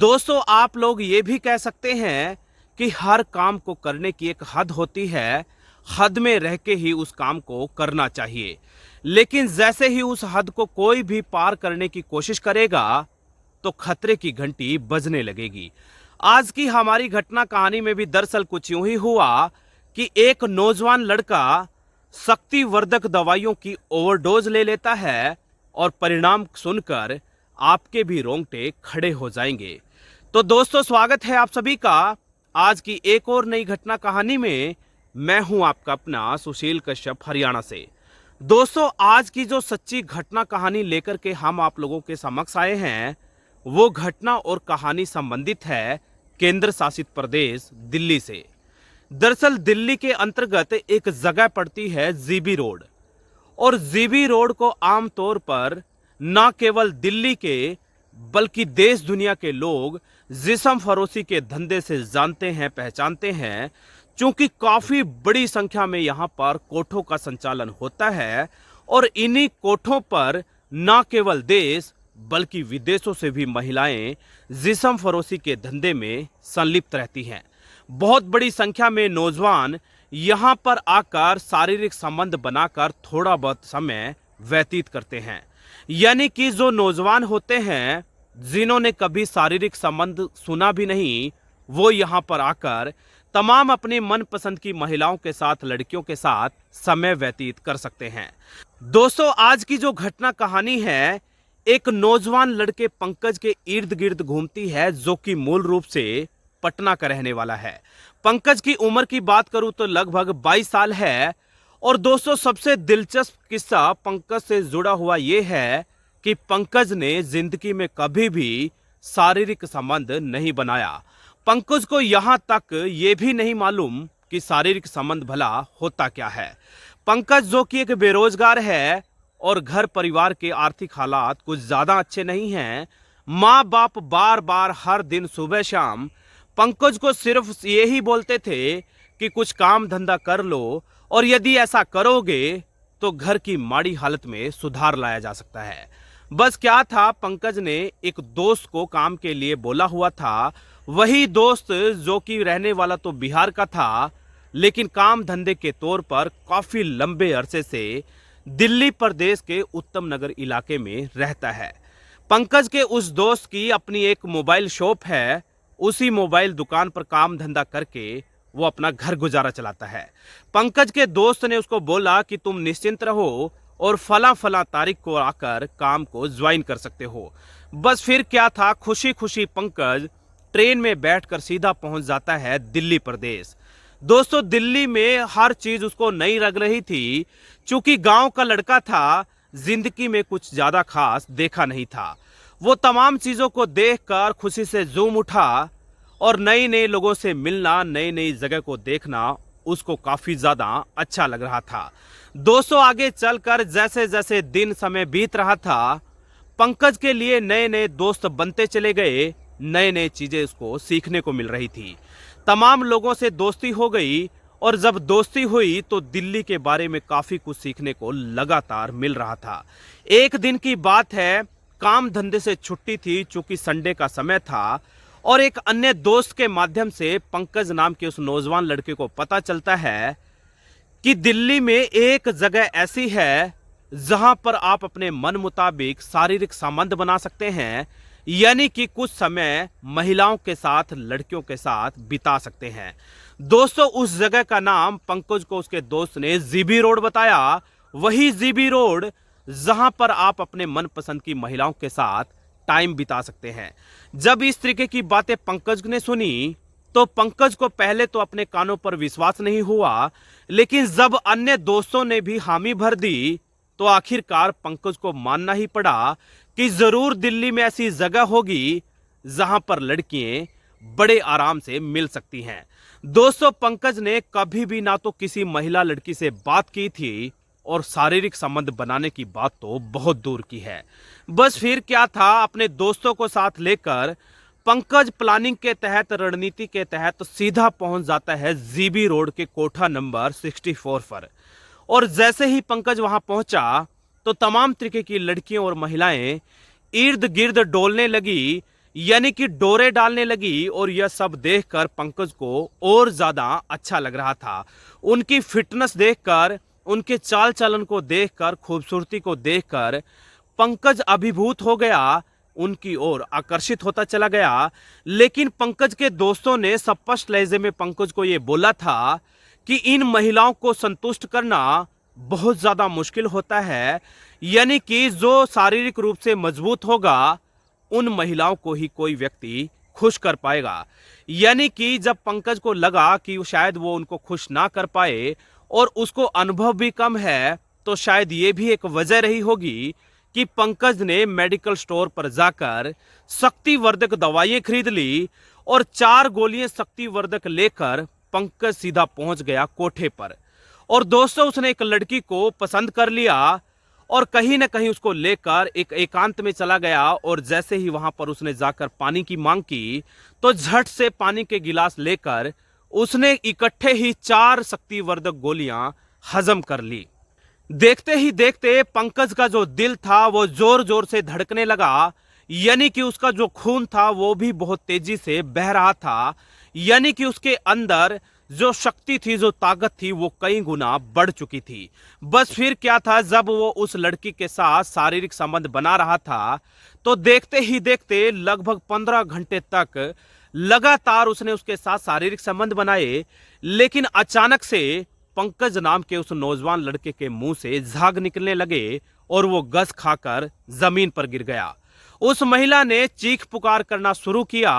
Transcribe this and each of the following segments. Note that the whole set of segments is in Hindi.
दोस्तों, आप लोग ये भी कह सकते हैं कि हर काम को करने की एक हद होती है। हद में रह के ही उस काम को करना चाहिए। लेकिन जैसे ही उस हद को कोई भी पार करने की कोशिश करेगा तो खतरे की घंटी बजने लगेगी। आज की हमारी घटना कहानी में भी दरअसल कुछ यूं ही हुआ कि एक नौजवान लड़का शक्तिवर्धक दवाइयों की ओवरडोज ले लेता है और परिणाम सुनकर आपके भी रोंगटे खड़े हो जाएंगे। तो दोस्तों, स्वागत है आप सभी का आज की एक और नई घटना कहानी में। मैं हूं आपका अपना सुशील कश्यप, हरियाणा से। दोस्तों, आज की जो सच्ची घटना कहानी लेकर के हम आप लोगों के समक्ष आए हैं, वो घटना और कहानी संबंधित है केंद्र शासित प्रदेश दिल्ली से। दरअसल दिल्ली के अंतर्गत एक जगह पड़ती है जीबी रोड। और जीबी रोड को आमतौर पर न केवल दिल्ली के बल्कि देश दुनिया के लोग जिस्म फरोशी के धंधे से जानते हैं, पहचानते हैं। क्योंकि काफी बड़ी संख्या में यहां पर कोठों का संचालन होता है और इन्हीं कोठों पर न केवल देश बल्कि विदेशों से भी महिलाएं जिस्म फरोशी के धंधे में संलिप्त रहती हैं। बहुत बड़ी संख्या में नौजवान यहां पर आकर शारीरिक संबंध बनाकर थोड़ा बहुत समय व्यतीत करते हैं। यानी कि जो नौजवान होते हैं जिन्होंने कभी शारीरिक संबंध सुना भी नहीं, वो यहां पर आकर तमाम अपनी मनपसंद की महिलाओं के साथ, लड़कियों के साथ समय व्यतीत कर सकते हैं। दोस्तों, आज की जो घटना कहानी है एक नौजवान लड़के पंकज के इर्द गिर्द घूमती है, जो कि मूल रूप से पटना का रहने वाला है। पंकज की उम्र की बात करूं तो लगभग 22 साल है। और दोस्तों, सबसे दिलचस्प किस्सा पंकज से जुड़ा हुआ यह है कि पंकज ने जिंदगी में कभी भी शारीरिक संबंध नहीं बनाया। पंकज को यहां तक ये भी नहीं मालूम कि शारीरिक संबंध भला होता क्या है। पंकज, जो कि एक बेरोजगार है और घर परिवार के आर्थिक हालात कुछ ज्यादा अच्छे नहीं हैं, माँ बाप बार बार हर दिन सुबह शाम पंकज को सिर्फ यही बोलते थे कि कुछ काम धंधा कर लो और यदि ऐसा करोगे तो घर की माड़ी हालत में सुधार लाया जा सकता है। बस क्या था, पंकज ने एक दोस्त को काम के लिए बोला हुआ था। वही दोस्त जो कि रहने वाला तो बिहार का था, लेकिन काम धंधे के तौर पर काफी लंबे अरसे से दिल्ली प्रदेश के उत्तम नगर इलाके में रहता है। पंकज के उस दोस्त की अपनी एक मोबाइल शॉप है। उसी मोबाइल दुकान पर काम धंधा करके वो अपना घर गुजारा चलाता है। पंकज के दोस्त ने उसको बोला कि तुम निश्चिंत रहो और फला फला तारीख को आकर काम को ज्वाइन कर सकते हो। बस फिर क्या था, खुशी खुशी पंकज ट्रेन में बैठकर सीधा पहुंच जाता है दिल्ली प्रदेश। दोस्तों, दिल्ली में हर चीज उसको नई लग रही थी। चूंकि गांव का लड़का था, जिंदगी में कुछ ज्यादा खास देखा नहीं था। वो तमाम चीजों को देखकर खुशी से झूम उठा और नए नए लोगों से मिलना, नई नई जगह को देखना उसको काफी ज्यादा अच्छा लग रहा था। दोस्तों, आगे चलकर जैसे जैसे दिन समय बीत रहा था, पंकज के लिए नए नए दोस्त बनते चले गए। नए नए चीजें उसको सीखने को मिल रही थी। तमाम लोगों से दोस्ती हो गई और जब दोस्ती हुई तो दिल्ली के बारे में काफी कुछ सीखने को लगातार मिल रहा था। एक दिन की बात है, काम धंधे से छुट्टी थी, चूंकि संडे का समय था। और एक अन्य दोस्त के माध्यम से पंकज नाम के उस नौजवान लड़के को पता चलता है कि दिल्ली में एक जगह ऐसी है जहां पर आप अपने मन मुताबिक शारीरिक संबंध बना सकते हैं। यानी कि कुछ समय महिलाओं के साथ, लड़कियों के साथ बिता सकते हैं। दोस्तों, उस जगह का नाम पंकज को उसके दोस्त ने जीबी रोड बताया। वही जीबी रोड जहां पर आप अपने मनपसंद की महिलाओं के साथ टाइम बिता सकते हैं। जब इस तरीके की बातें पंकज ने सुनी तो पंकज को पहले तो अपने कानों पर विश्वास नहीं हुआ, लेकिन जब अन्य दोस्तों ने भी हामी भर दी तो आखिरकार पंकज को मानना ही पड़ा कि जरूर दिल्ली में ऐसी जगह होगी जहां पर लड़कियां बड़े आराम से मिल सकती हैं। दोस्तों, पंकज ने कभी भी ना तो किसी महिला लड़की से बात की थी और शारीरिक संबंध बनाने की बात तो बहुत दूर की है। बस फिर क्या था, अपने दोस्तों को साथ लेकर पंकज प्लानिंग के तहत, रणनीति के तहत सीधा पहुंच जाता है जीबी रोड के कोठा नंबर 64 पर। और जैसे ही पंकज वहां पहुंचा तो तमाम तरीके की लड़कियां और महिलाएं इर्द गिर्द डोलने लगी। यानी कि डोरे डालने लगी। और यह सब देखकर पंकज को और ज्यादा अच्छा लग रहा था। उनकी फिटनेस देखकर, उनके चाल चलन को देखकर, खूबसूरती को देखकर पंकज अभिभूत हो गया, उनकी ओर आकर्षित होता चला गया। लेकिन पंकज के दोस्तों ने स्पष्ट लहजे में पंकज को यह बोला था कि इन महिलाओं को संतुष्ट करना बहुत ज्यादा मुश्किल होता है। यानी कि जो शारीरिक रूप से मजबूत होगा उन महिलाओं को ही कोई व्यक्ति खुश कर पाएगा। यानी कि जब पंकज को लगा कि शायद वो उनको खुश ना कर पाए और उसको अनुभव भी कम है, तो शायद ये भी एक वजह रही होगी कि पंकज ने मेडिकल स्टोर पर जाकर शक्तिवर्धक दवाइयां खरीद ली और 4 गोलियां शक्तिवर्धक लेकर पंकज सीधा पहुंच गया कोठे पर। और दोस्तों, उसने एक लड़की को पसंद कर लिया और कहीं ना कहीं उसको लेकर एक एकांत में चला गया। और जैसे ही वहां पर उसने जाकर पानी की मांग की, तो झट से पानी के गिलास लेकर उसने इकट्ठे ही 4 शक्तिवर्धक गोलियां हजम कर ली। देखते ही देखते पंकज का जो दिल था वो जोर जोर से धड़कने लगा। यानी कि उसका जो खून था वो भी बहुत तेजी से बह रहा था। यानी कि उसके अंदर जो शक्ति थी, जो ताकत थी, वो कई गुना बढ़ चुकी थी। बस फिर क्या था, जब वो उस लड़की के साथ शारीरिक संबंध बना रहा था, तो देखते ही देखते लगभग 15 घंटे तक लगातार उसने उसके साथ शारीरिक संबंध बनाए। लेकिन अचानक से पंकज नाम के उस नौजवान लड़के के मुंह से झाग निकलने लगे और वो गस खाकर जमीन पर गिर गया। उस महिला ने चीख पुकार करना शुरू किया।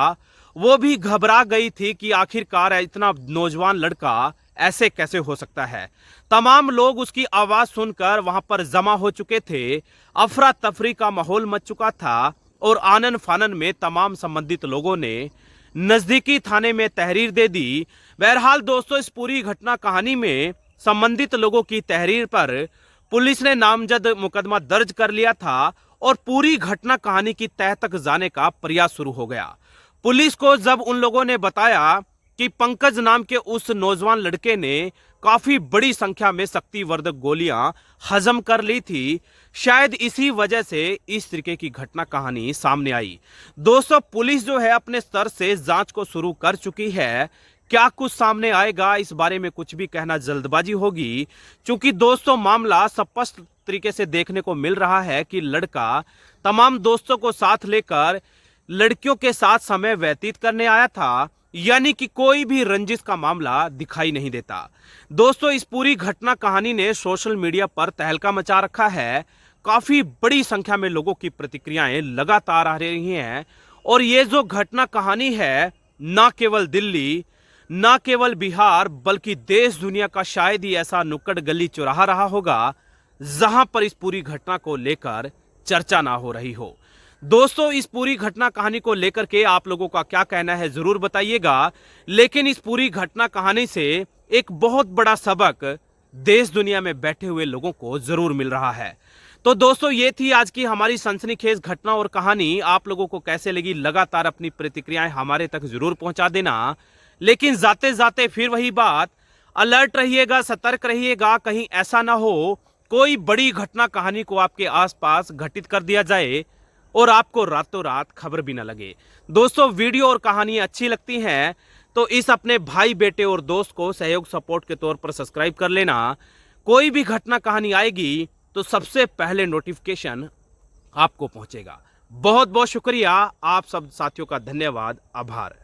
वो भी घबरा गई थी कि आखिरकार इतना नौजवान लड़का ऐसे कैसे हो सकता है। तमाम लोग उसकी आवाज सुनकर वहां पर जमा हो चुके थे। अफरा तफरी का माहौल मच चुका था और आनन फानन में तमाम संबंधित लोगों ने नजदीकी थाने में तहरीर दे दी। बहरहाल दोस्तों, इस पूरी घटना कहानी में संबंधित लोगों की तहरीर पर पुलिस ने नामजद मुकदमा दर्ज कर लिया था और पूरी घटना कहानी की तह तक जाने का प्रयास शुरू हो गया। पुलिस को जब उन लोगों ने बताया कि पंकज नाम के उस नौजवान लड़के ने काफी बड़ी संख्या में शक्तिवर्धक गोलियां हजम कर ली थी, शायद इसी वजह से इस तरीके की घटना कहानी सामने आई। दोस्तों, पुलिस जो है अपने स्तर से जांच को शुरू कर चुकी है। क्या कुछ सामने आएगा इस बारे में कुछ भी कहना जल्दबाजी होगी, क्योंकि दोस्तों मामला स्पष्ट तरीके से देखने को मिल रहा है कि लड़का तमाम दोस्तों को साथ लेकर लड़कियों के साथ समय व्यतीत करने आया था। यानी कि कोई भी रंजिश का मामला दिखाई नहीं देता। दोस्तों, इस पूरी घटना कहानी ने सोशल मीडिया पर तहलका मचा रखा है। काफी बड़ी संख्या में लोगों की प्रतिक्रियाएं लगातार आ रही हैं और ये जो घटना कहानी है, ना केवल दिल्ली, ना केवल बिहार, बल्कि देश दुनिया का शायद ही ऐसा नुक्कड़ गली चौराहा रहा होगा जहां पर इस पूरी घटना को लेकर चर्चा ना हो रही हो। दोस्तों, इस पूरी घटना कहानी को लेकर के आप लोगों का क्या कहना है जरूर बताइएगा। लेकिन इस पूरी घटना कहानी से एक बहुत बड़ा सबक देश दुनिया में बैठे हुए लोगों को जरूर मिल रहा है। तो दोस्तों, ये थी आज की हमारी सनसनीखेज घटना और कहानी। आप लोगों को कैसे लगी, लगातार अपनी प्रतिक्रियाएं हमारे तक जरूर पहुंचा देना। लेकिन जाते जाते फिर वही बात, अलर्ट रहिएगा, सतर्क रहिएगा, कहीं ऐसा ना हो कोई बड़ी घटना कहानी को आपके आसपास घटित कर दिया जाए और आपको रातों रात खबर भी ना लगे। दोस्तों, वीडियो और कहानियां अच्छी लगती हैं तो इस अपने भाई, बेटे और दोस्त को सहयोग सपोर्ट के तौर पर सब्सक्राइब कर लेना। कोई भी घटना कहानी आएगी तो सबसे पहले नोटिफिकेशन आपको पहुंचेगा। बहुत बहुत शुक्रिया, आप सब साथियों का धन्यवाद, आभार।